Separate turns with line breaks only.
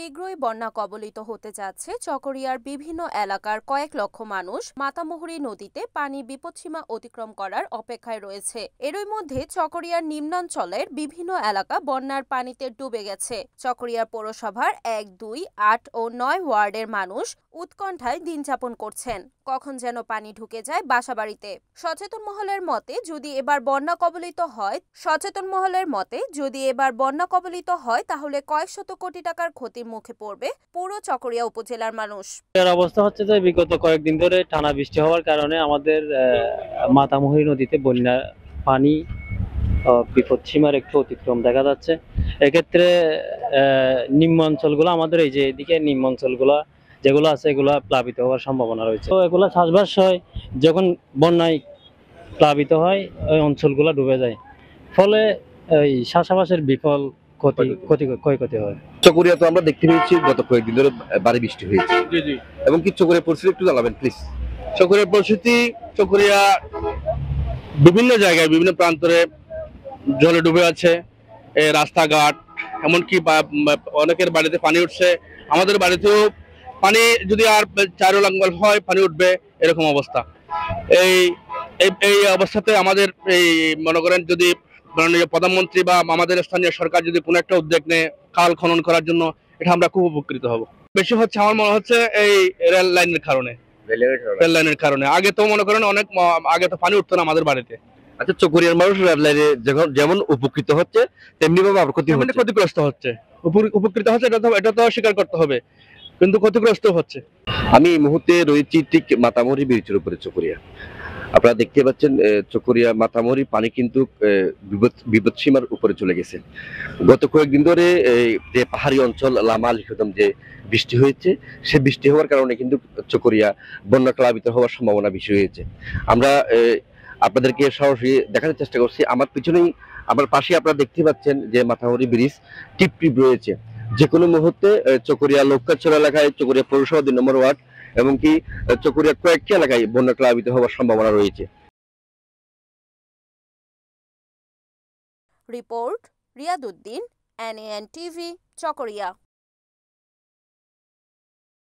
শীঘ্রই বন্যা কবলিত হতে যাচ্ছে চকরিয়ার বিভিন্ন এলাকার কয়েক লক্ষ মানুষ। মাতামুহুরী নদীতে পানি বিপদসীমা অতিক্রম করার অপেক্ষায় রয়েছে। এরই মধ্যে চকরিয়ার নিম্নাঞ্চলের বিভিন্ন এলাকা বন্যার পানিতে ডুবে গেছে। চকরিয়ার পৌরসভার ১, ২, ৮ ও ৯ ওয়ার্ডের মানুষ উৎকণ্ঠায় দিন যাপন করছেন, কখন যেন পানি ঢুকে যায় বাসাবাড়িতে। সচেতন মহলের মতে যদি এবার বন্যা কবলিত হয় তাহলে কয়েক শত কোটি টাকার ক্ষতির মুখে পড়বে পুরো চকরিয়া উপজেলার মানুষ।
এর অবস্থা হচ্ছে যে বিগত কয়েকদিন ধরে টানা বৃষ্টি হওয়ার কারণে আমাদের মাতামুহুরী নদীতে বন্যা পানি বিপদসীমার একটু অতিক্রম দেখা যাচ্ছে। এক্ষেত্রে নিম্ন অঞ্চলগুলো আমাদের এই যে এদিকে নিম্ন অঞ্চলগুলো যেগুলো আছে এগুলা প্লাবিত হওয়ার সম্ভাবনা রয়েছে। তো এগুলা চাষবাস হয়, যখন বন্যায় প্লাবিত হয় ওই অঞ্চলগুলো ডুবে যায়, ফলে এই চাষাবাসের বিফল ক্ষয়ক্ষতি হয়।
চকরিয়া তো আমরা দেখতে পেয়েছি গত কয়েকদিন ধরে ভারী বৃষ্টি হয়েছে। এবং কি চকরিয়া পরিস্থিতি একটু জানাবেন প্লিজ।
চকরিয়ার পরিস্থিতি, চকরিয়া বিভিন্ন জায়গায় বিভিন্ন প্রান্তরে জলে ডুবে আছে। রাস্তাঘাট, এমনকি অনেকের বাড়িতে পানি উঠছে। আমাদের বাড়িতেও পানি যদি আর 4 লাঙ্গল হয় পানি উঠবে, এরকম অবস্থা। এই এই অবস্থাতে আমাদের এই মনে করেন যদি মাননীয় প্রধানমন্ত্রী বা আমাদের স্থানীয় সরকার যদি কোনো একটা উদ্যোগ নেয় খাল খনন করার জন্য, এটা আমরা খুব উপকৃত হব। বেশি হচ্ছে আমার মনে হচ্ছে এই রেল লাইনের কারণে। আগে তো মনে করেন অনেক আগে তো পানি উঠতো না আমাদের বাড়িতে।
আচ্ছা, চকরিয়ার মানুষ রেল লাইনে যেমন উপকৃত হচ্ছে তেমনি ভাবে আবার
ক্ষতিগ্রস্ত হচ্ছে। উপকৃত হচ্ছে এটা তো স্বীকার করতে হবে, কিন্তু ক্ষতিগ্রস্ত হচ্ছে।
আমি এই মুহূর্তে রয়েছি ঠিক মাতামুহুরী ব্রিজের উপরে চকরিয়া। আপনারা দেখতে পাচ্ছেন চকরিয়া মাতামুহুরী পানি কিন্তু বিপদসীমার উপরে চলে গেছে। গত কয়েকদিন ধরে যে পাহাড়ি অঞ্চল লামা লিখদম যে বৃষ্টি হয়েছে, সে বৃষ্টি হওয়ার কারণে কিন্তু চকরিয়া বন্যা প্লাবিত হওয়ার সম্ভাবনা বেশি হয়েছে। আমরা আপনাদেরকে সরাসরি দেখানোর চেষ্টা করছি। আমার পিছনেই, আমার পাশে আপনারা দেখতে পাচ্ছেন যে মাতামুহুরী ব্রিজ টিপ রয়েছে। যে কোনো মুহূর্তে চকরিয়া লক্ষ্যাচর এলাকায়, চকরিয়া পৌরসভা ২ নম্বর ওয়ার্ড এবং কি চকরিয়ার কয়েকটি এলাকায় বন্যা প্লাবিত হওয়ার সম্ভাবনা রয়েছে।
Report Riyaduddin, NAN TV, Chakaria.